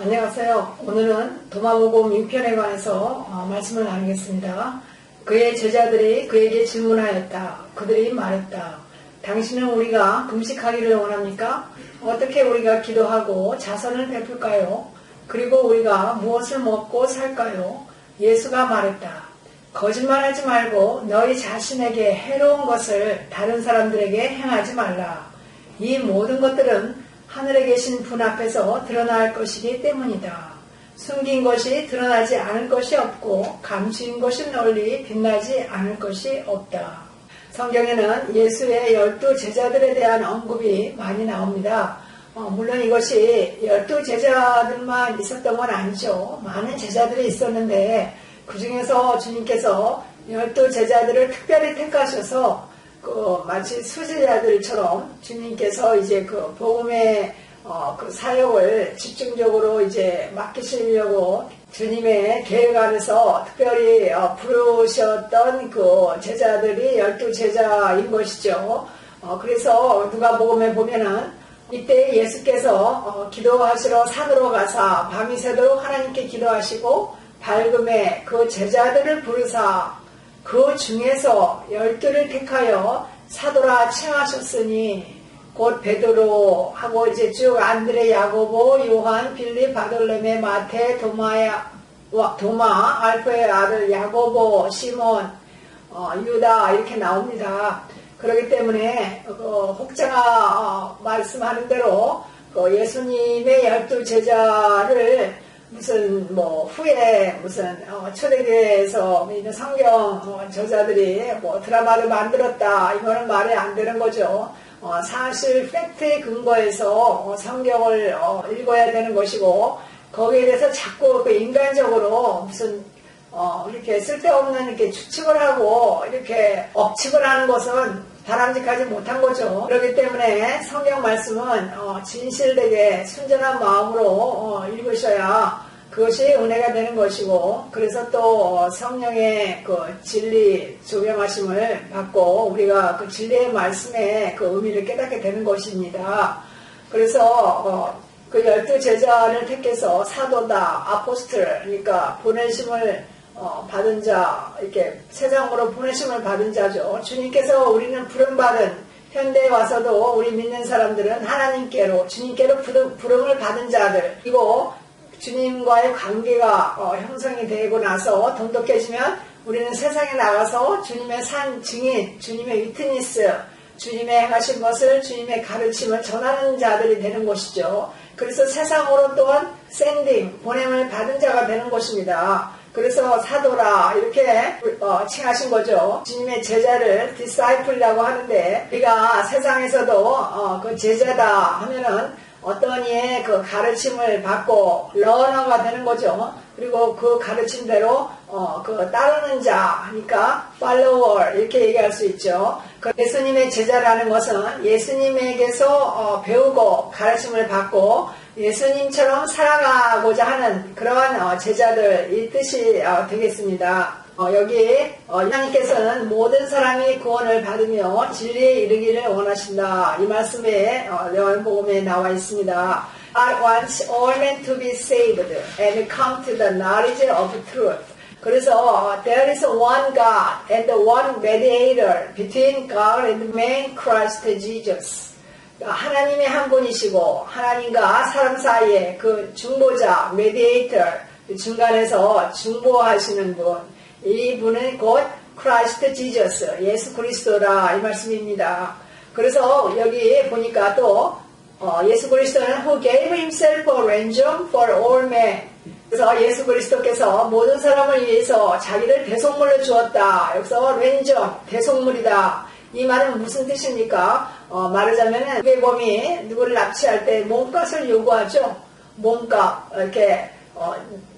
안녕하세요. 오늘은 도마복음 6편에 관해서 말씀을 나누겠습니다. 그의 제자들이 그에게 질문하였다. 그들이 말했다. 당신은 우리가 금식하기를 원합니까? 어떻게 우리가 기도하고 자선을 베풀까요? 그리고 우리가 무엇을 먹고 살까요? 예수가 말했다. 거짓말하지 말고 너희 자신에게 해로운 것을 다른 사람들에게 행하지 말라. 이 모든 것들은 하늘에 계신 분 앞에서 드러날 것이기 때문이다. 숨긴 것이 드러나지 않을 것이 없고 감추인 것이 널리 빛나지 않을 것이 없다. 성경에는 예수의 12 제자들에 대한 언급이 많이 나옵니다. 물론 이것이 12 제자들만 있었던 건 아니죠. 많은 제자들이 있었는데 그 중에서 주님께서 12 제자들을 특별히 택하셔서 마치 수제자들처럼 주님께서 이제 그 복음의 그 사역을 집중적으로 이제 맡기시려고 주님의 계획 안에서 특별히 부르셨던 그 제자들이 12 제자인 것이죠. 그래서 누가복음에 보면은 이때 예수께서 기도하시러 산으로 가사 밤이 새도록 하나님께 기도하시고 밝음에 그 제자들을 부르사 그 중에서 12를 택하여 사도라 칭하셨으니 곧 베드로 하고 이제 쭉 안드레, 야고보, 요한, 빌립, 바돌레메, 마태, 도마, 알프의 아들 야고보, 시몬, 유다 이렇게 나옵니다. 그렇기 때문에 혹자가 말씀하는 대로 예수님의 12 제자를 무슨 후에 무슨 초대교회에서 있는 성경 저자들이 드라마를 만들었다 이거는 말이 안 되는 거죠. 사실 팩트에 근거해서 성경을 읽어야 되는 것이고 거기에 대해서 자꾸 인간적으로 무슨 이렇게 쓸데없는 이렇게 추측을 하고 이렇게 억측을 하는 것은 바람직하지 못한 거죠. 그렇기 때문에 성경 말씀은 진실되게 순전한 마음으로 읽으셔야 그것이 은혜가 되는 것이고, 그래서 또 성령의 그 진리 조명하심을 받고 우리가 그 진리의 말씀의 그 의미를 깨닫게 되는 것입니다. 그래서 그 12 제자를 택해서 사도다, 아포스틀, 그러니까 보내심을 받은 자, 이렇게 세상으로 보내심을 받은 자죠. 주님께서 우리는 부름받은, 현대에 와서도 우리 믿는 사람들은 하나님께로, 주님께로 부름을 받은 자들, 그리고 주님과의 관계가 형성이 되고 나서 돈독해지면 우리는 세상에 나가서 주님의 산 증인, 주님의 위트니스, 주님의 행하신 것을, 주님의 가르침을 전하는 자들이 되는 것이죠. 그래서 세상으로 또한 샌딩, 보냄을 받은 자가 되는 것입니다. 그래서 사도라 이렇게 칭하신 거죠. 주님의 제자를 디사이플이라고 하는데 우리가 세상에서도 그 제자다 하면은 어떤 이의 그 가르침을 받고 러너가 되는 거죠. 그리고 그 가르침대로 그 따르는 자 하니까 팔로워 이렇게 얘기할 수 있죠. 그 예수님의 제자라는 것은 예수님에게서 배우고 가르침을 받고 예수님처럼 살아가고자 하는 그러한 제자들 이 뜻이 되겠습니다. 여기 하나님께서는 모든 사람이 구원을 받으며 진리에 이르기를 원하신다. 이 말씀에 요한복음에 나와 있습니다. God wants all men to be saved and come to the knowledge of truth. 그래서 there is one God and one mediator between God and man, Christ Jesus. 하나님의 한 분이시고 하나님과 사람 사이에 그 중보자, mediator, 중간에서 중보하시는 분, 이 분은 곧 크라이스트 지저스, 예수 그리스도라 이 말씀입니다. 그래서 여기 보니까 또 예수 그리스도는 who gave himself a ransom for all men. 그래서 예수 그리스도께서 모든 사람을 위해서 자기를 대속물로 주었다. 여기서 랜점, 대속물이다. 이 말은 무슨 뜻입니까? 말하자면은 유괴범이 누구를 납치할 때 몸값을 요구하죠. 몸값 이렇게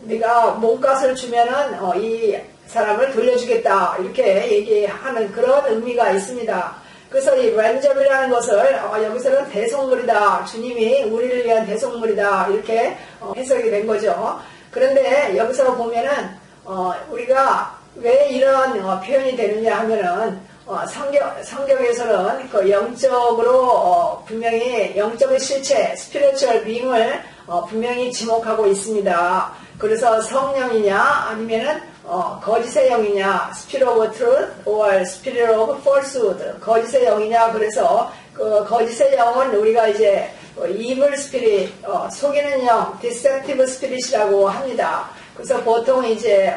네가 몸값을 주면은 이 사람을 돌려주겠다 이렇게 얘기하는 그런 의미가 있습니다. 그래서 이 랜점이라는 것을 여기서는 대속물이다. 주님이 우리를 위한 대속물이다. 이렇게 해석이 된 거죠. 그런데 여기서 보면은 우리가 왜 이런 표현이 되느냐 하면은 성경에서는 그 영적으로 분명히 영적인 실체, 스피리추얼 빙을 분명히 지목하고 있습니다. 그래서 성령이냐 아니면은 거짓의 영이냐, Spirit of Truth or Spirit of Falsehood, 거짓의 영이냐. 그래서 그 거짓의 영은 우리가 이제 Evil Spirit, 속이는 영, Deceptive Spirit이라고 합니다. 그래서 보통 이제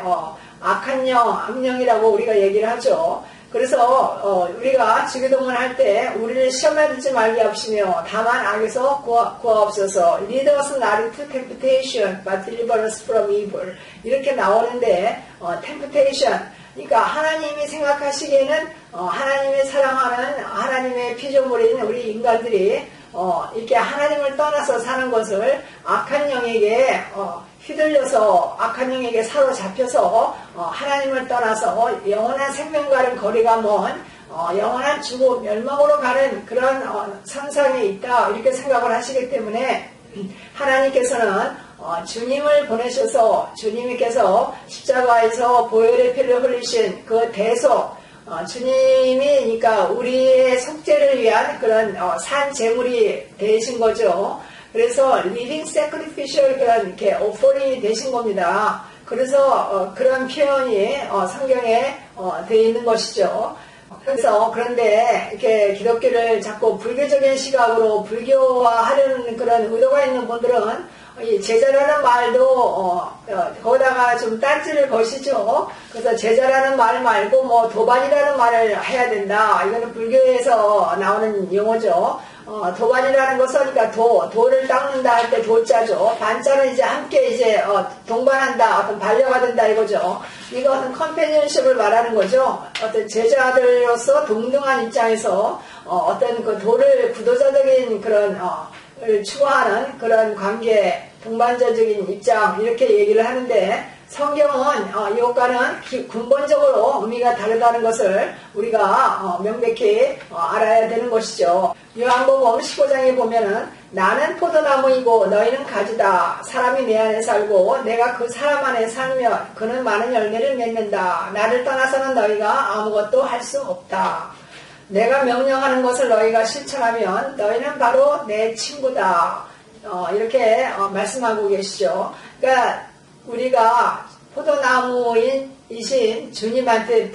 악한 영, 악령이라고 우리가 얘기를 하죠. 그래서 우리가 주기도문 할 때 우리를 시험에 들지 말게 하시며 다만 악에서 구하옵소서. Lead us not into temptation, but deliver us from evil. 이렇게 나오는데 temptation, 그러니까 하나님이 생각하시기에는 하나님의 사랑하는 하나님의 피조물인 우리 인간들이 이렇게 하나님을 떠나서 사는 것을 악한 영에게 휘둘려서 악한 영에게 사로잡혀서 하나님을 떠나서 영원한 생명과는 거리가 먼 영원한 죽음, 멸망으로 가는 그런 상상이 있다 이렇게 생각을 하시기 때문에 하나님께서는 주님을 보내셔서 주님께서 십자가에서 보혈의 피를 흘리신 그 대속 주님이 그러니까 우리의 속죄를 위한 그런 산 제물이 되신 거죠. 그래서 living sacrificial 그런 이렇게 오퍼링이 되신 겁니다. 그래서 그런 표현이 성경에 되어 있는 것이죠. 그래서 그런데 이렇게 기독교를 자꾸 불교적인 시각으로 불교화하려는 그런 의도가 있는 분들은 이 제자라는 말도 거기다가 좀 딴지를 거시죠. 그래서 제자라는 말 말고 뭐 도반이라는 말을 해야 된다. 이거는 불교에서 나오는 용어죠. 도반이라는 것은 그러니까 도를 닦는다 할 때 도자죠. 반자는 이제 함께 이제 동반한다, 어떤 반려가 된다 이거죠. 이거 어떤 컴패니언십을 말하는 거죠. 어떤 제자들로서 동등한 입장에서 어떤 그 도를 구도자적인 그런 추구하는 그런 관계, 동반자적인 입장 이렇게 얘기를 하는데 성경은 이것과는 근본적으로 의미가 다르다는 것을 우리가 명백히 알아야 되는 것이죠. 요한복음 15장에 보면은 나는 포도나무이고 너희는 가지다. 사람이 내 안에 살고 내가 그 사람 안에 살면 그는 많은 열매를 맺는다. 나를 떠나서는 너희가 아무것도 할 수 없다. 내가 명령하는 것을 너희가 실천하면 너희는 바로 내 친구다. 이렇게 말씀하고 계시죠. 그러니까 우리가 포도나무이신 주님한테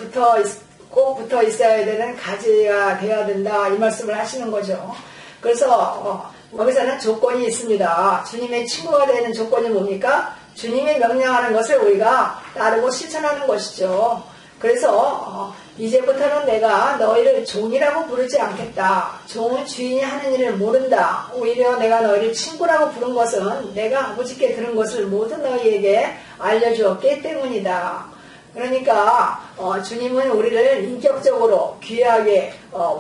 꼭 붙어 있어야 되는 가지가 되어야 된다. 이 말씀을 하시는 거죠. 그래서 여기서는 조건이 있습니다. 주님의 친구가 되는 조건이 뭡니까? 주님이 명령하는 것을 우리가 따르고 실천하는 것이죠. 그래서 이제부터는 내가 너희를 종이라고 부르지 않겠다. 종은 주인이 하는 일을 모른다. 오히려 내가 너희를 친구라고 부른 것은 내가 아버지께 들은 것을 모두 너희에게 알려주었기 때문이다. 그러니까 주님은 우리를 인격적으로 귀하게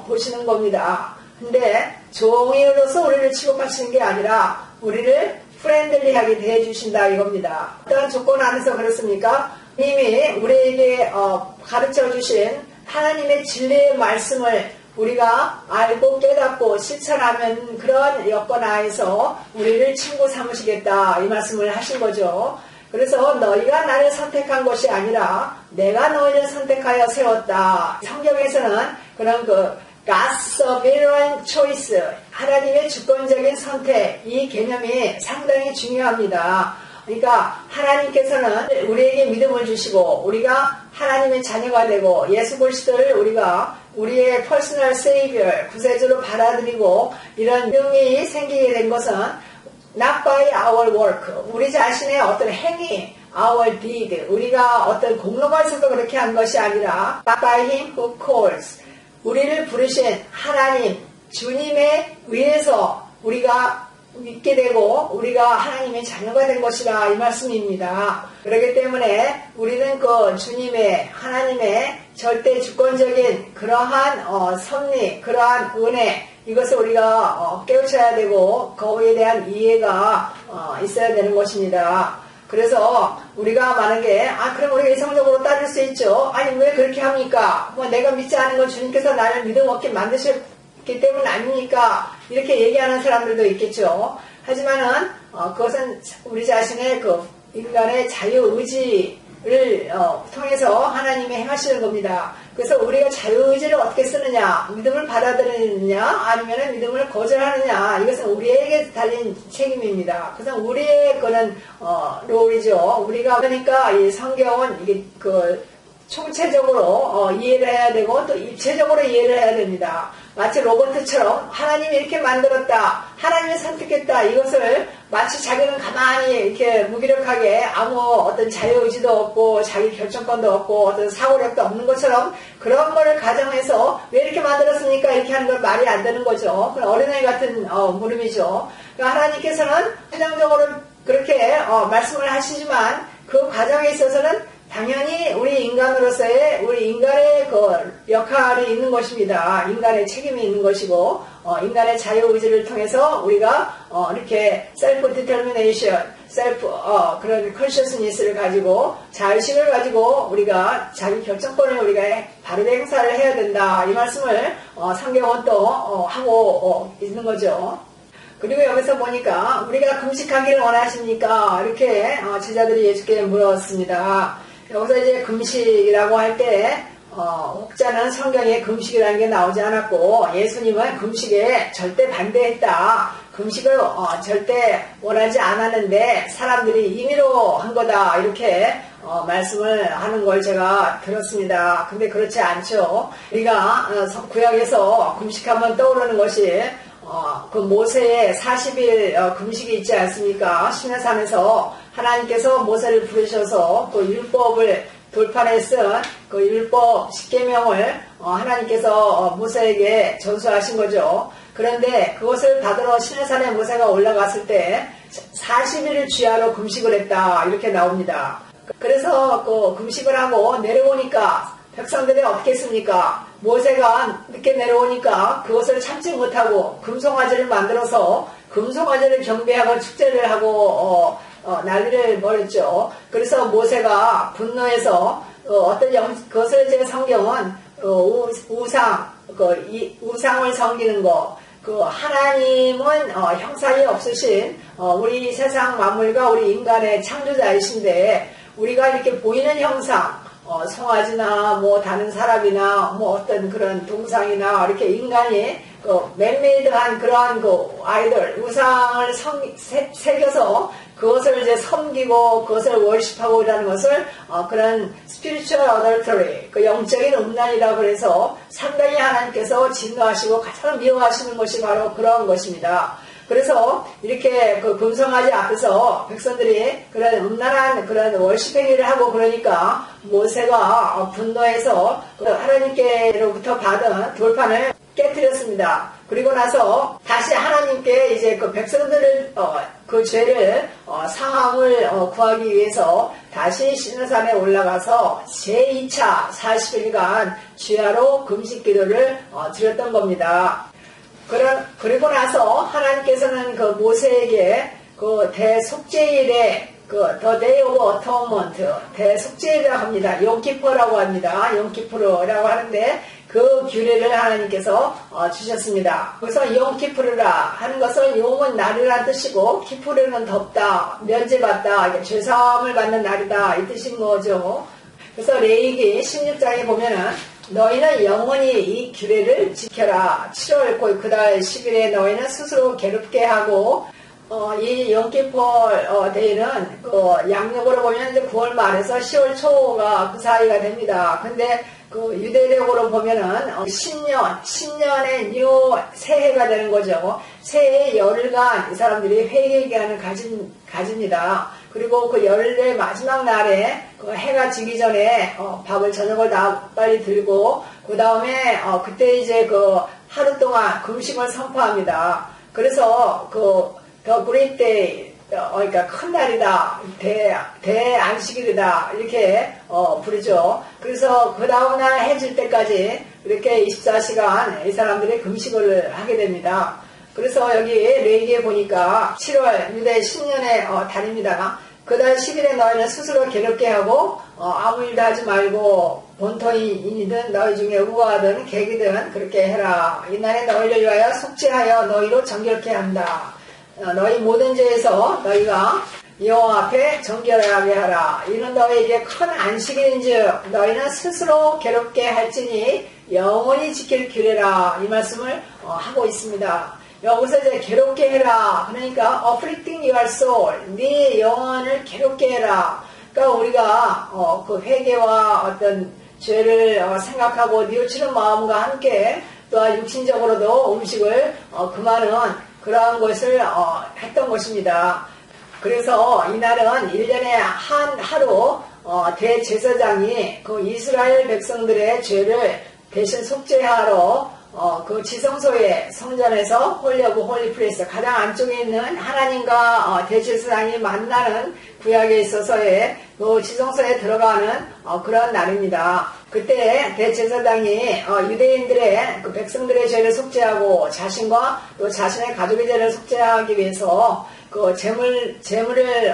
보시는 겁니다. 근데 종으로서 우리를 취급하시는 게 아니라 우리를 프렌들리하게 대해주신다 이겁니다. 어떤 조건 안에서 그렇습니까? 이미 우리에게 가르쳐 주신 하나님의 진리의 말씀을 우리가 알고 깨닫고 실천하면 그런 여건 하에서 우리를 친구 삼으시겠다 이 말씀을 하신 거죠. 그래서 너희가 나를 선택한 것이 아니라 내가 너희를 선택하여 세웠다. 성경에서는 그런 God's sovereign choice, 하나님의 주권적인 선택, 이 개념이 상당히 중요합니다. 그러니까 하나님께서는 우리에게 믿음을 주시고 우리가 하나님의 자녀가 되고 예수 그리스도를 우리가 우리의 퍼스널 세이비어, 구세주로 받아들이고 이런 능력이 생기게 된 것은 not by our work, 우리 자신의 어떤 행위, our deed, 우리가 어떤 공로가 있어서 그렇게 한 것이 아니라 by him who calls, 우리를 부르신 하나님, 주님에 의해서 우리가 믿게 되고 우리가 하나님의 자녀가 된 것이라 이 말씀입니다. 그렇기 때문에 우리는 그 주님의 하나님의 절대 주권적인 그러한 섭리, 그러한 은혜 이것을 우리가 깨우쳐야 되고 거기에 대한 이해가 있어야 되는 것입니다. 그래서 우리가 만약에 그럼 우리가 이성적으로 따질 수 있죠. 아니 왜 그렇게 합니까? 뭐 내가 믿지 않은 건 주님께서 나를 믿음 없게 만드셨기 때문 아닙니까? 이렇게 얘기하는 사람들도 있겠죠. 하지만은 그것은 우리 자신의 그 인간의 자유의지 통해서 하나님이 행하시는 겁니다. 그래서 우리가 자유의지를 어떻게 쓰느냐, 믿음을 받아들이느냐, 아니면 믿음을 거절하느냐, 이것은 우리에게 달린 책임입니다. 그래서 우리의 그런 롤이죠. 우리가 그러니까 이 성경은 이게 총체적으로 이해를 해야 되고 또 입체적으로 이해를 해야 됩니다. 마치 로버트처럼 하나님이 이렇게 만들었다, 하나님이 선택했다, 이것을 마치 자기는 가만히 이렇게 무기력하게 아무 어떤 자유의지도 없고 자기 결정권도 없고 어떤 사고력도 없는 것처럼 그런 거를 가정해서 왜 이렇게 만들었습니까? 이렇게 하는 건 말이 안 되는 거죠. 어린아이 같은 물음이죠. 그러니까 하나님께서는 최종적으로 그렇게 말씀을 하시지만 그 과정에 있어서는 당연히 우리 인간으로서의 우리 인간의 그 역할이 있는 것입니다. 인간의 책임이 있는 것이고 인간의 자유의지를 통해서 우리가 이렇게 self determination, 그런 consciousness를 가지고 자의식을 가지고 우리가 자기 결정권을 우리가 바르게 행사를 해야 된다. 이 말씀을 성경은 또 하고 있는 거죠. 그리고 여기서 보니까 우리가 금식하기를 원하십니까? 이렇게 제자들이 예수께 물었습니다. 여기서 이제 금식이라고 할 때 혹자는 성경에 금식이라는 게 나오지 않았고 예수님은 금식에 절대 반대했다. 금식을 절대 원하지 않았는데 사람들이 임의로 한 거다. 이렇게 말씀을 하는 걸 제가 들었습니다. 근데 그렇지 않죠. 우리가 구약에서 금식하면 떠오르는 것이 그 모세의 40일 금식이 있지 않습니까? 시내산에서 하나님께서 모세를 부르셔서 그 율법을 돌판에 쓴 그 율법 10계명을 하나님께서 모세에게 전수하신 거죠. 그런데 그것을 받으러 시내산에 모세가 올라갔을 때 40일을 주야로 금식을 했다. 이렇게 나옵니다. 그래서 그 금식을 하고 내려오니까 백성들이 어떻게 했습니까? 모세가 늦게 내려오니까 그것을 참지 못하고 금송아지를 만들어서 금송아지를 경배하고 축제를 하고 난리를 벌였죠. 그래서 모세가 분노해서 그것을 이제 성경은 우상을 섬기는 거, 하나님은 형상이 없으신 우리 세상 만물과 우리 인간의 창조자이신데 우리가 이렇게 보이는 형상, 송아지나 뭐 다른 사람이나 뭐 어떤 그런 동상이나 이렇게 인간이 맨메이드한 그러한 아이돌 우상을 새겨서 그것을 이제 섬기고 그것을 월십하고 이라는 것을 그런 spiritual adultery, 영적인 음란이라고 그래서 상당히 하나님께서 진노하시고 가장 미워하시는 것이 바로 그런 것입니다. 그래서 이렇게 금송아지 앞에서 백성들이 그런 음란한 그런 월십 행위를 하고 그러니까 모세가 분노해서 하나님께로부터 받은 돌판을 깨뜨렸습니다. 그리고 나서 다시 하나님께 이제 그 백성들을 그 죄를 사함을 구하기 위해서 다시 시내산에 올라가서 제2차 40일간 주야로 금식 기도를 드렸던 겁니다. 그리고 나서 하나님께서는 그 모세에게 그 대속죄일에 The Day of Atonement, 대속죄일이라고 합니다. 용키포라고 합니다. 용키포라고 하는데 그 규례를 하나님께서 주셨습니다. 그래서 용키푸르라 하는 것은 용은 날이라는 뜻이고 키푸르는 덥다, 면제받다, 죄사함을 받는 날이다 이 뜻인 거죠. 그래서 레위기 16장에 보면은 너희는 영원히 이 규례를 지켜라. 7월 그 달 10일에 너희는 스스로 괴롭게 하고 이 영키포 데이는 양력으로 보면 이제 9월 말에서 10월 초가 그 사이가 됩니다. 근데 유대력으로 보면은 신년의 뉴 새해가 되는 거죠. 새해 열흘간 이 사람들이 회개 기간을 가집니다. 그리고 그 열흘의 마지막 날에 해가 지기 전에 밥을 저녁을 다 빨리 들고 그 다음에 그때 이제 하루 동안 금식을 선포합니다. 그래서 The Great Day, 그러니까 큰 날이다, 대안식일이다 이렇게 부르죠. 그래서 그 다음날 해 질 때까지 이렇게 24시간 이 사람들이 금식을 하게 됩니다. 그래서 여기 레위기에 보니까 7월 유대 신년의 달입니다. 그 달 10일에 너희는 스스로 괴롭게 하고 아무 일도 하지 말고 본토인이든 너희 중에 우고하든 객이든 그렇게 해라. 이날에 너희를 위하여 속죄하여 너희로 정결케 한다. 너희 모든 죄에서 너희가 여호와 앞에 정결하게 하라. 이는 너희에게 큰 안식일인즉 너희는 스스로 괴롭게 할지니 영원히 지킬 규례라. 이 말씀을 하고 있습니다. 여기서 이제 괴롭게 해라. 그러니까 afflicting your soul. 네 영혼을 괴롭게 해라. 그러니까 우리가 그 회개와 어떤 죄를 생각하고 뉘우치는 마음과 함께 또한 육신적으로도 음식을 금하는 그러한 것을 했던 것입니다. 그래서 이날은 1년에 한 하루 대제사장이 그 이스라엘 백성들의 죄를 대신 속죄하러 그 지성소의 성전에서 홀리 오브 홀리 플레이스 가장 안쪽에 있는 하나님과 대제사장이 만나는 구약에 있어서의 그 지성소에 들어가는 그런 날입니다. 그때 대제사장이 유대인들의 그 백성들의 죄를 속죄하고 자신과 또 자신의 가족의 죄를 속죄하기 위해서 그 재물을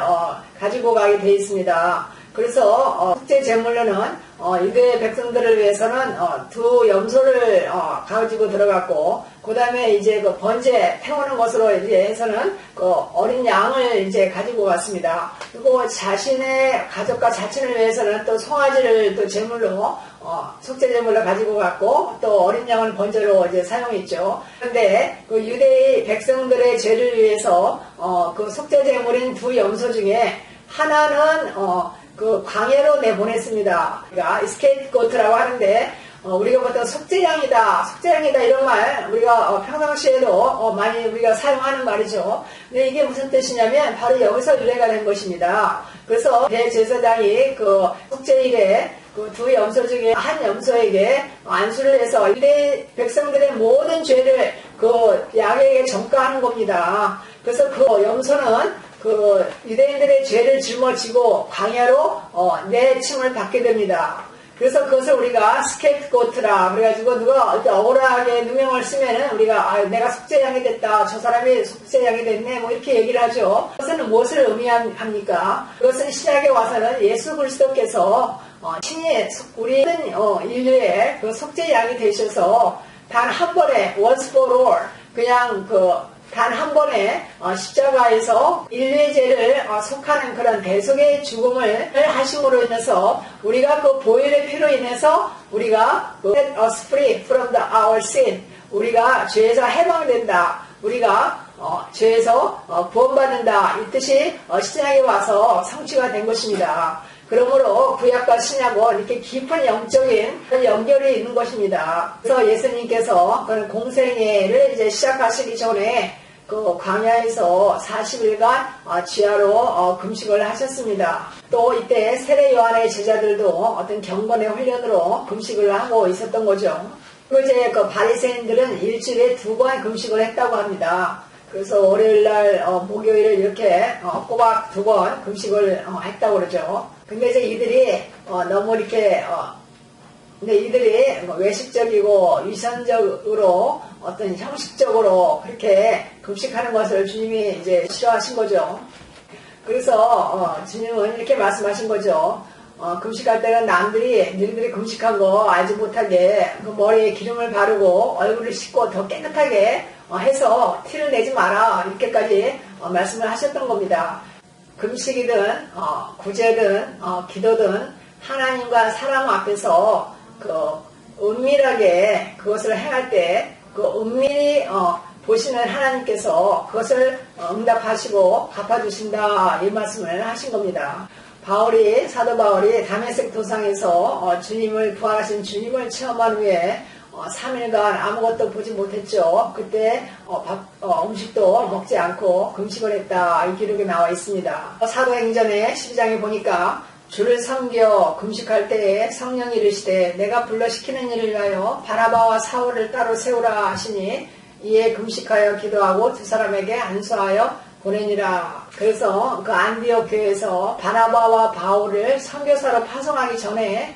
가지고 가게 되어 있습니다. 그래서 속죄 제물로는 유대 백성들을 위해서는 두 염소를 가지고 들어갔고, 그 다음에 이제 그 번제 태우는 것으로 이제 해서는 그 어린 양을 이제 가지고 갔습니다. 그리고 자신의 가족과 자신을 위해서는 또 송아지를 또 제물로 속죄 제물로 가지고 갔고, 또 어린 양을 번제로 이제 사용했죠. 그런데 그 유대의 백성들의 죄를 위해서 그 속죄 제물인 두 염소 중에 하나는 그 광야로 내보냈습니다. 그러니까 스케이프고트라고 하는데 우리가 보통 속죄양이다 이런 말 우리가 평상시에도 많이 우리가 사용하는 말이죠. 근데 이게 무슨 뜻이냐면 바로 여기서 유래가 된 것입니다. 그래서 대제사장이 그 속죄일에 그 두 염소 중에 한 염소에게 안수를 해서 유대 백성들의 모든 죄를 그 양에게 전가하는 겁니다. 그래서 그 염소는 그 유대인들의 죄를 짊어지고 광야로 내침을 받게 됩니다. 그래서 그것을 우리가 스케이프고트라 그래가지고 누가 억울하게 누명을 쓰면은 우리가 내가 속죄양이 됐다, 저 사람이 속죄양이 됐네, 뭐 이렇게 얘기를 하죠. 그것은 무엇을 의미합니까? 그것은 신약에 와서는 예수 그리스도께서 친히 우리 인류의 그 속죄양이 되셔서 단 한 번에 once for all 그냥 단 한 번에 십자가에서 인류의 죄를 속하는 그런 대속의 죽음을 하심으로 인해서 우리가 그 보혈의 피로 인해서 우리가 set us free from our sin, 우리가 죄에서 해방된다, 우리가 죄에서 구원받는다, 이 뜻이 신약에 와서 성취가 된 것입니다. 그러므로 구약과 신약은 이렇게 깊은 영적인 연결이 있는 것입니다. 그래서 예수님께서 그런 공생애를 이제 시작하시기 전에 그 광야에서 40일간 지하로 금식을 하셨습니다. 또 이때 세례 요한의 제자들도 어떤 경건의 훈련으로 금식을 하고 있었던 거죠. 그리고 이제 그 바리새인들은 일주일에 2번 금식을 했다고 합니다. 그래서 월요일날, 목요일을 이렇게 꼬박 2번 금식을 했다고 그러죠. 근데 이제 이들이 너무 이렇게 근데 이들이 외식적이고 위선적으로 어떤 형식적으로 그렇게 금식하는 것을 주님이 이제 싫어하신 거죠. 그래서 주님은 이렇게 말씀하신 거죠. 금식할 때는 남들이 너희들이 금식한 거 알지 못하게 그 머리에 기름을 바르고 얼굴을 씻고 더 깨끗하게 해서 티를 내지 마라, 이렇게까지 말씀을 하셨던 겁니다. 금식이든 구제든 기도든 하나님과 사람 앞에서 그 은밀하게 그것을 행할 때 그 은밀히 보시는 하나님께서 그것을 응답하시고 갚아주신다, 이 말씀을 하신 겁니다. 사도 바울이 다메섹 도상에서 주님을 부활하신 주님을 체험한 후에 3일간 아무것도 보지 못했죠. 그때 음식도 먹지 않고 금식을 했다, 이 기록에 나와 있습니다. 사도행전의 12장에 보니까 주를 섬겨 금식할 때에 성령이 이르시되 내가 불러시키는 일을 위하여 바나바와 사울을 따로 세우라 하시니 이에 금식하여 기도하고 두 사람에게 안수하여 보내니라. 그래서 그 안디옥 교회에서 바나바와 바울을 선교사로 파송하기 전에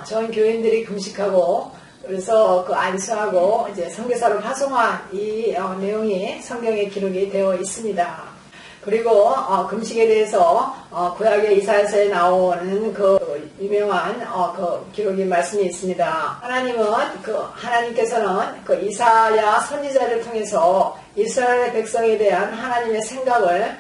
전 교인들이 금식하고 그래서 그 안수하고 이제 선교사로 파송한 이 내용이 성경에 기록이 되어 있습니다. 그리고 금식에 대해서 구약의 이사야서에 나오는 그 유명한 그 기록이 말씀이 있습니다. 하나님께서는 그 이사야 선지자를 통해서 이스라엘 백성에 대한 하나님의 생각을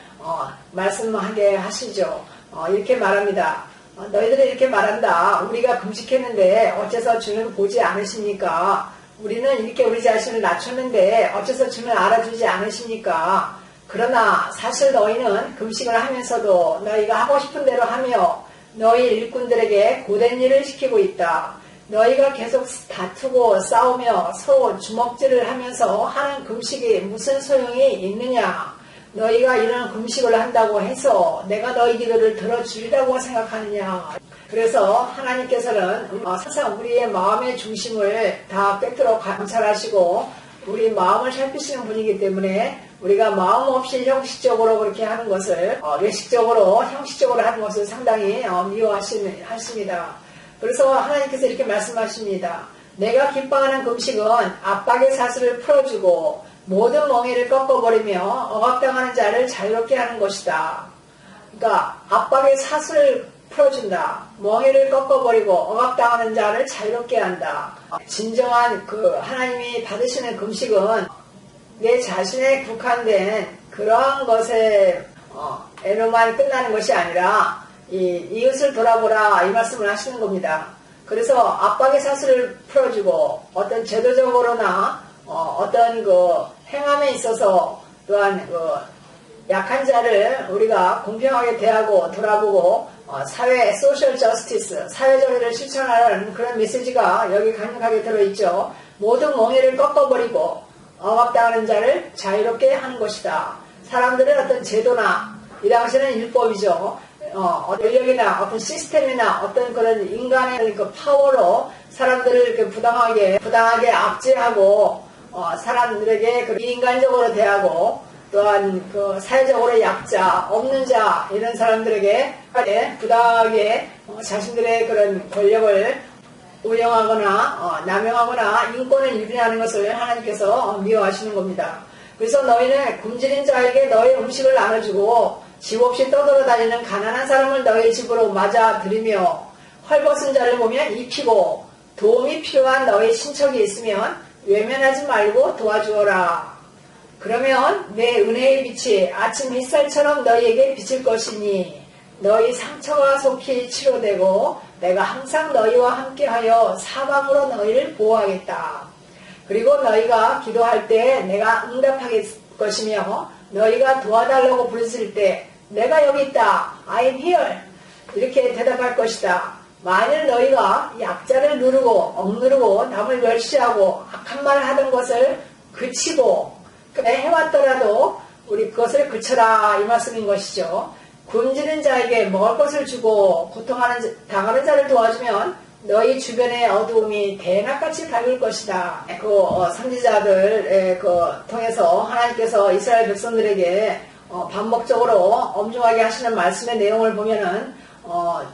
말씀하게 하시죠. 이렇게 말합니다. 너희들이 이렇게 말한다. 우리가 금식했는데 어째서 주는 보지 않으십니까? 우리는 이렇게 우리 자신을 낮췄는데 어째서 주는 알아주지 않으십니까? 그러나 사실 너희는 금식을 하면서도 너희가 하고 싶은 대로 하며 너희 일꾼들에게 고된 일을 시키고 있다. 너희가 계속 다투고 싸우며 서로 주먹질을 하면서 하는 금식이 무슨 소용이 있느냐? 너희가 이런 금식을 한다고 해서 내가 너희 기도를 들어주리라고 생각하느냐? 그래서 하나님께서는 항상 우리의 마음의 중심을 다 꿰뚫어 관찰하시고 우리 마음을 살피시는 분이기 때문에 우리가 마음 없이 형식적으로 그렇게 하는 것을 외식적으로 형식적으로 하는 것을 상당히 미워하십니다. 그래서 하나님께서 이렇게 말씀하십니다. 내가 기뻐하는 금식은 압박의 사슬을 풀어주고 모든 멍에를 꺾어버리며 억압당하는 자를 자유롭게 하는 것이다. 그러니까 압박의 사슬을 풀어준다. 멍에를 꺾어버리고 억압당하는 자를 자유롭게 한다. 진정한 하나님이 받으시는 금식은 내 자신에 국한된 그러한 것에 에로만 끝나는 것이 아니라 이웃을 돌아보라 이 말씀을 하시는 겁니다. 그래서 압박의 사슬을 풀어주고 어떤 제도적으로나 어떤 행함에 있어서 또한 약한 자를 우리가 공평하게 대하고 돌아보고 사회 소셜 저스티스 사회정의를 실천하라는 그런 메시지가 여기 강력하게 들어있죠. 모든 멍에를 꺾어버리고 억압당하는 자를 자유롭게 하는 것이다. 사람들은 어떤 제도나 이 당시에는 율법이죠. 권력이나 어떤 시스템이나 어떤 그런 인간의 파워로 사람들을 이렇게 부당하게 압제하고 사람들에게 비인간적으로 대하고 또한 사회적으로 약자, 없는 자 이런 사람들에게 부당하게 자신들의 그런 권력을 운영하거나 남용하거나 인권을 유린하는 것을 하나님께서 미워하시는 겁니다. 그래서 너희는 굶주린 자에게 너희 음식을 나눠주고 집 없이 떠돌아다니는 가난한 사람을 너희 집으로 맞아들이며 헐벗은 자를 보면 입히고 도움이 필요한 너희 친척이 있으면 외면하지 말고 도와주어라. 그러면 내 은혜의 빛이 아침 햇살처럼 너희에게 비칠 것이니 너희 상처가 속히 치료되고 내가 항상 너희와 함께하여 사방으로 너희를 보호하겠다. 그리고 너희가 기도할 때 내가 응답할 것이며 너희가 도와달라고 부르실 때 내가 여기 있다. I'm here. 이렇게 대답할 것이다. 만일 너희가 약자를 누르고 억누르고 남을 멸시하고 악한 말을 하던 것을 그치고 해왔더라도 우리 그것을 그쳐라 이 말씀인 것이죠. 굶주린 자에게 먹을 것을 주고 당하는 자를 도와주면 너희 주변의 어두움이 대낮같이 밝을 것이다. 선지자들 통해서 하나님께서 이스라엘 백성들에게 반복적으로 엄중하게 하시는 말씀의 내용을 보면은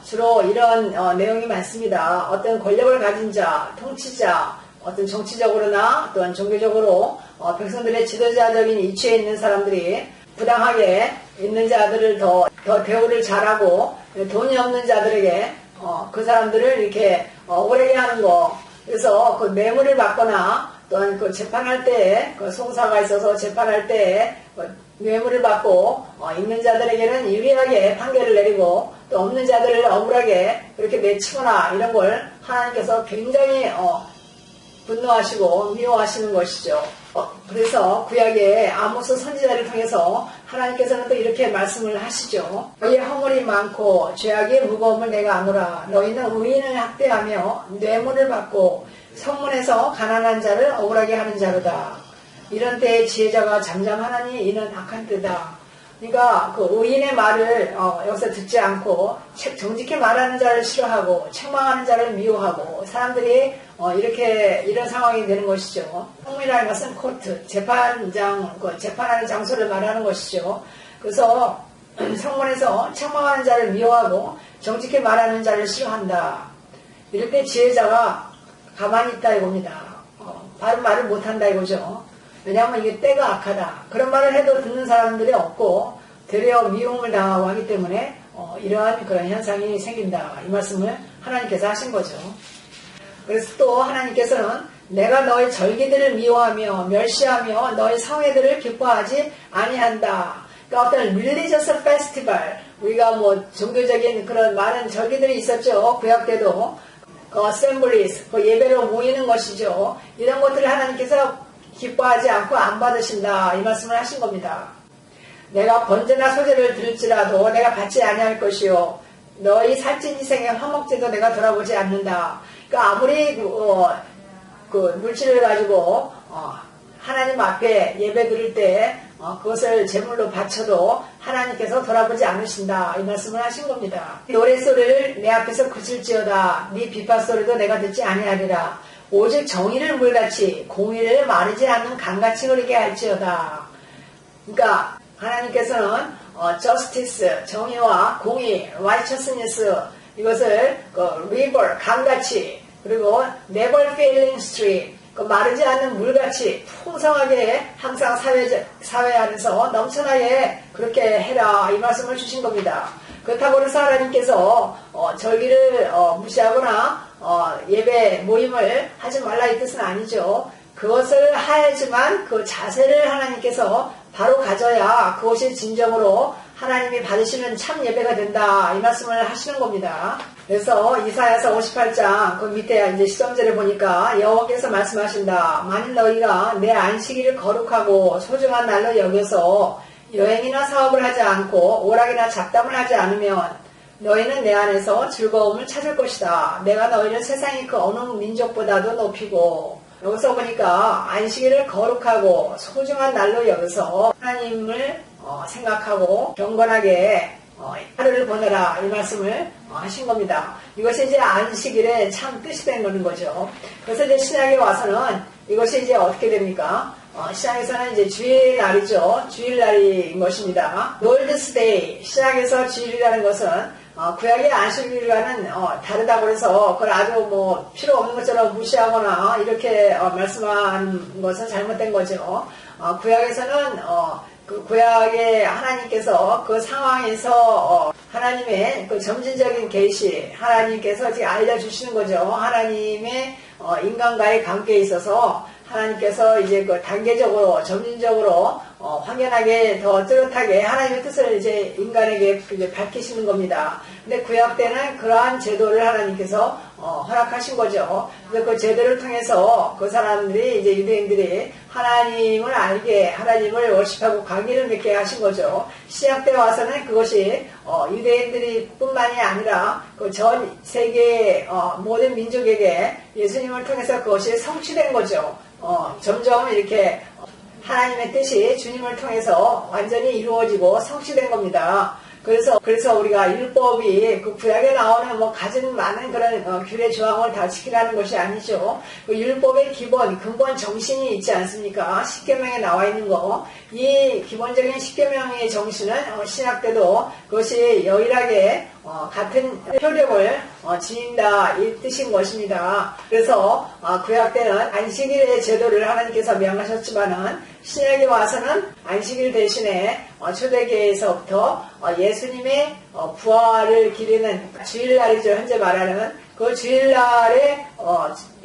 주로 이런 내용이 많습니다. 어떤 권력을 가진 자, 통치자, 어떤 정치적으로나 또한 종교적으로 백성들의 지도자적인 위치에 있는 사람들이 부당하게 있는 자들을 더 대우를 잘하고 돈이 없는 자들에게 그 사람들을 이렇게 억울하게 하는 거. 그래서 그 뇌물을 받거나 또한 그 재판할 때에 송사가 있어서 재판할 때에 뇌물을 받고 있는 자들에게는 유리하게 판결을 내리고 또 없는 자들을 억울하게 그렇게 내치거나 이런 걸 하나님께서 굉장히 분노하시고 미워하시는 것이죠. 그래서 구약의 아모스 선지자를 통해서 하나님께서는 또 이렇게 말씀을 하시죠. 너희의 허물이 많고 죄악의 무거움을 내가 아노라. 너희는 의인을 학대하며 뇌물을 받고 성문에서 가난한 자를 억울하게 하는 자로다. 이런 때에 지혜자가 잠잠하나니 이는 악한 때다. 그러니까 그 의인의 말을 여기서 듣지 않고 정직히 말하는 자를 싫어하고 책망하는 자를 미워하고 사람들이 이런 상황이 되는 것이죠. 성문이라는 것은 코트, 재판하는 장소를 말하는 것이죠. 그래서 성문에서 책망하는 자를 미워하고 정직히 말하는 자를 싫어한다. 이럴 때 지혜자가 가만히 있다 이겁니다. 바른 말을 못한다 이거죠. 왜냐하면 이게 때가 악하다. 그런 말을 해도 듣는 사람들이 없고 되려 미움을 당하고 하기 때문에 이러한 그런 현상이 생긴다. 이 말씀을 하나님께서 하신 거죠. 그래서 또 하나님께서는 내가 너희 절기들을 미워하며 멸시하며 너희 성회들을 기뻐하지 아니한다. 그러니까 어떤 religious festival, 우리가 뭐 종교적인 그런 많은 절기들이 있었죠. 구약 때도. 그 assemblies, 그 예배로 모이는 것이죠. 이런 것들을 하나님께서 기뻐하지 않고 안 받으신다. 이 말씀을 하신 겁니다. 내가 번제나 소제를 드릴지라도 내가 받지 아니할 것이요. 너희 살찐 희생의 화목제도 내가 돌아보지 않는다. 그러니까 아무리 그 물질을 가지고 하나님 앞에 예배 드릴 때 그것을 제물로 바쳐도 하나님께서 돌아보지 않으신다. 이 말씀을 하신 겁니다. 노랫소리를 내 앞에서 그칠지어다. 네 비파소리도 내가 듣지 아니하리라. 오직 정의를 물같이 공의를 마르지 않는 강같이 흐르게 할지어다. 그러니까 하나님께서는 justice, 정의와 공의, righteousness 이것을 river, 강같이 그리고 never failing stream, 마르지 않는 물같이 풍성하게 항상 사회 안에서 넘쳐나게 그렇게 해라. 이 말씀을 주신 겁니다. 그렇다고 해서 하나님께서 절기를 무시하거나 예배 모임을 하지 말라 이 뜻은 아니죠. 그것을 하지만 그 자세를 하나님께서 바로 가져야 그것이 진정으로 하나님이 받으시는 참 예배가 된다. 이 말씀을 하시는 겁니다. 그래서 이사야서 58장 그 밑에 이제 13절에 보니까 여호와께서 말씀하신다. 만일 너희가 내 안식일을 거룩하고 소중한 날로 여겨서 여행이나 사업을 하지 않고 오락이나 잡담을 하지 않으면 너희는 내 안에서 즐거움을 찾을 것이다. 내가 너희를 세상의 그 어느 민족보다도 높이고, 여기서 보니까 안식일을 거룩하고 소중한 날로 여겨서 하나님을 생각하고 경건하게 하루를 보내라. 이 말씀을 하신 겁니다. 이것이 이제 안식일의 참 뜻이 되는 거죠. 그래서 이제 신약에 와서는 이것이 이제 어떻게 됩니까? 신약에서는 이제 주일날이죠. 주일날인 것입니다. Lord's Day. 신약에서 주일이라는 것은 구약의 안식일과는 다르다고 해서 그걸 아주 뭐 필요 없는 것처럼 무시하거나 이렇게 말씀한 것은 잘못된 거죠. 구약에서는 그 구약의 하나님께서 그 상황에서 하나님의 그 점진적인 계시, 하나님께서 지금 알려주시는 거죠. 하나님의 인간과의 관계에 있어서 하나님께서 이제 그 단계적으로, 점진적으로 확연하게 더 뚜렷하게 하나님의 뜻을 이제 인간에게 이제 밝히시는 겁니다. 근데 구약 때는 그러한 제도를 하나님께서 허락하신 거죠. 그래서 그 제도를 통해서 그 사람들이 이제 유대인들이 하나님을 알게, 하나님을 월십하고 관계를 맺게 하신 거죠. 신약 때 와서는 그것이 유대인들이 뿐만이 아니라 그 전 세계 모든 민족에게 예수님을 통해서 그것이 성취된 거죠. 점점 이렇게 하나님의 뜻이 주님을 통해서 완전히 이루어지고 성취된 겁니다. 그래서 우리가 율법이 그 구약에 나오는 뭐 가진 많은 그런 규례 조항을 다 지키라는 것이 아니죠. 그 율법의 기본, 근본 정신이 있지 않습니까? 십계명에 나와 있는 거. 이 기본적인 십계명의 정신은 신약 때도 그것이 유일하게 같은 효력을 지닌다 이 뜻인 것입니다. 그래서 구약 때는 안식일의 제도를 하나님께서 명하셨지만은 신약에 와서는 안식일 대신에 초대교회에서부터 예수님의 부활을 기리는 주일날이죠. 현재 말하는 그 주일날에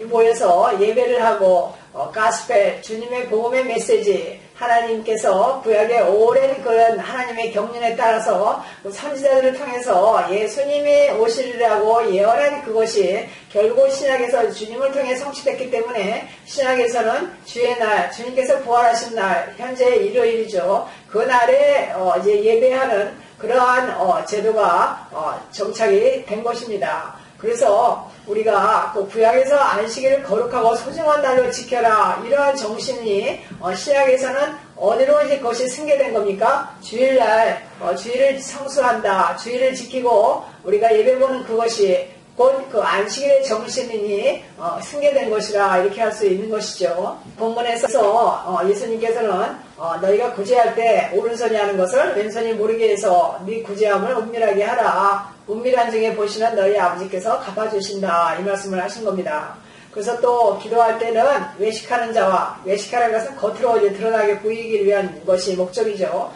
모여서 예배를 하고 가스펠, 주님의 복음의 메시지, 하나님께서 구약의 오랜 그런 하나님의 경륜에 따라서 선지자들을 통해서 예수님이 오시리라고 예언한 그것이 결국 신약에서 주님을 통해 성취됐기 때문에 신약에서는 주의 날, 주님께서 부활하신 날, 현재 일요일이죠. 그 날에 이제 예배하는 그러한 제도가 정착이 된 것입니다. 그래서 우리가 그 구약에서 안식일을 거룩하고 소중한 날로 지켜라 이러한 정신이 신약에서는 어디로 이제 그것이 승계된 겁니까? 주일날 주일을 성수한다, 주일을 지키고 우리가 예배 보는 그것이 곧 그 안식일의 정신이 승계된 것이라 이렇게 할 수 있는 것이죠. 본문에서 예수님께서는 너희가 구제할 때 오른손이 하는 것을 왼손이 모르게 해서 네 구제함을 은밀하게 하라. 은밀한 중에 보시는 너희 아버지께서 갚아주신다. 이 말씀을 하신 겁니다. 그래서 또 기도할 때는 외식하는 자와, 외식하는 것은 겉으로 이제 드러나게 보이기 위한 것이 목적이죠.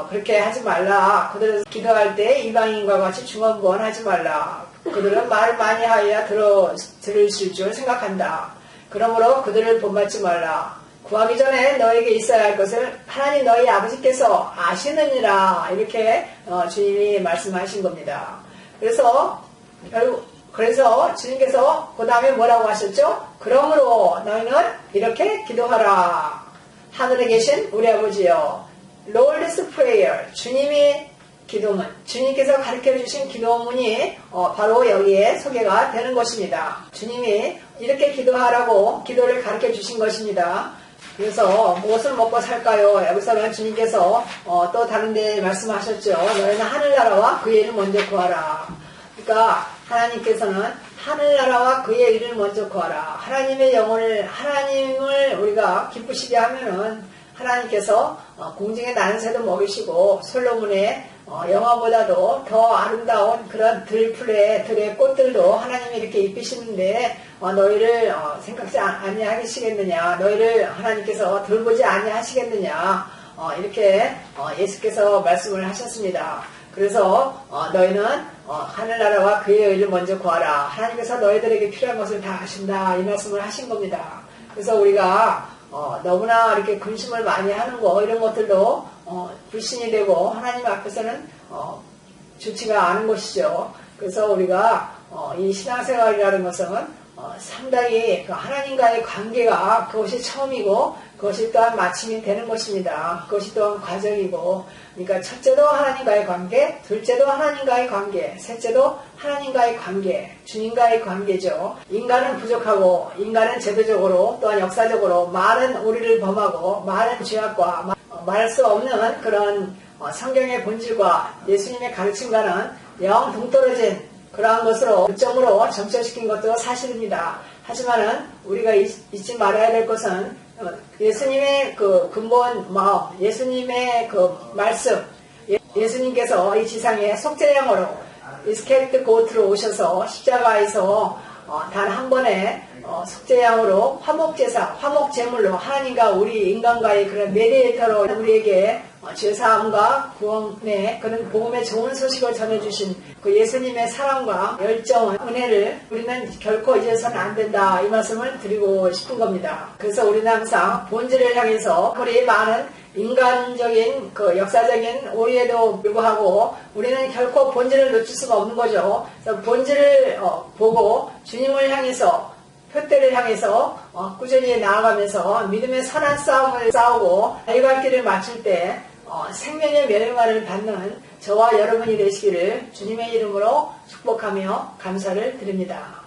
그렇게 하지 말라. 그들은 기도할 때 이방인과 같이 중언부언하지 말라. 그들은 말을 많이 하여야 들으실 줄 생각한다. 그러므로 그들을 본받지 말라. 구하기 전에 너에게 있어야 할 것을 하나님 너희 아버지께서 아시느니라 이렇게 주님이 말씀하신 겁니다. 그래서 주님께서 그 다음에 뭐라고 하셨죠? 그러므로 너희는 이렇게 기도하라. 하늘에 계신 우리 아버지여, Lord's Prayer, 주님의 기도문, 주님께서 가르쳐 주신 기도문이 바로 여기에 소개가 되는 것입니다. 주님이 이렇게 기도하라고 기도를 가르쳐 주신 것입니다. 그래서 무엇을 먹고 살까요? 여기서는 주님께서 또 다른 데 말씀하셨죠. 너희는 하늘나라와 그의 일을 먼저 구하라. 그러니까 하나님께서는 하늘나라와 그의 일을 먼저 구하라. 하나님의 영혼을, 하나님을 우리가 기쁘시게 하면은 하나님께서 공중의 나는새도 먹이시고 솔로몬의 영화보다도 더 아름다운 그런 들의 꽃들도 하나님이 이렇게 입히시는데 너희를 생각지 아니하시겠느냐, 너희를 하나님께서 돌보지 아니하시겠느냐, 이렇게 예수께서 말씀을 하셨습니다. 그래서 너희는 하늘나라와 그의 의를 먼저 구하라. 하나님께서 너희들에게 필요한 것을 다 하신다, 이 말씀을 하신 겁니다. 그래서 우리가 너무나 이렇게 근심을 많이 하는 거, 이런 것들도 불신이 되고 하나님 앞에서는 좋지가 않은 것이죠. 그래서 우리가 이 신앙생활이라는 것은 상당히 그 하나님과의 관계가 그것이 처음이고 그것이 또한 마침이 되는 것입니다. 그것이 또한 과정이고, 그러니까 첫째도 하나님과의 관계, 둘째도 하나님과의 관계, 셋째도 하나님과의 관계, 주님과의 관계죠. 인간은 부족하고 인간은 제도적으로 또한 역사적으로 많은 오류를 범하고 많은 죄악과 말할 수 없는 그런 성경의 본질과 예수님의 가르침과는 영 동떨어진 그러한 것으로 점으로 점철시킨 것도 사실입니다. 하지만은 우리가 잊지 말아야 될 것은 예수님의 그 근본 마음, 예수님의 그 말씀, 예수님께서 이 지상에 속죄양으로 스케일트 고트로 오셔서 십자가에서 단 한 번에 속죄양으로 화목제사, 화목제물로 하나님과 우리 인간과의 그런 메디에이터로 우리에게 죄사함과 구원의 그런 복음의 좋은 소식을 전해주신 그 예수님의 사랑과 열정, 은혜를 우리는 결코 잊어서는 안 된다, 이 말씀을 드리고 싶은 겁니다. 그래서 우리는 항상 본질을 향해서 우리 많은 인간적인 그 역사적인 오해에도 불구하고 우리는 결코 본질을 놓칠 수가 없는 거죠. 그래서 본질을 보고 주님을 향해서, 표대를 향해서 꾸준히 나아가면서 믿음의 선한 싸움을 싸우고 달려갈 길을 마칠 때 생명의 멸망을 받는 저와 여러분이 되시기를 주님의 이름으로 축복하며 감사를 드립니다.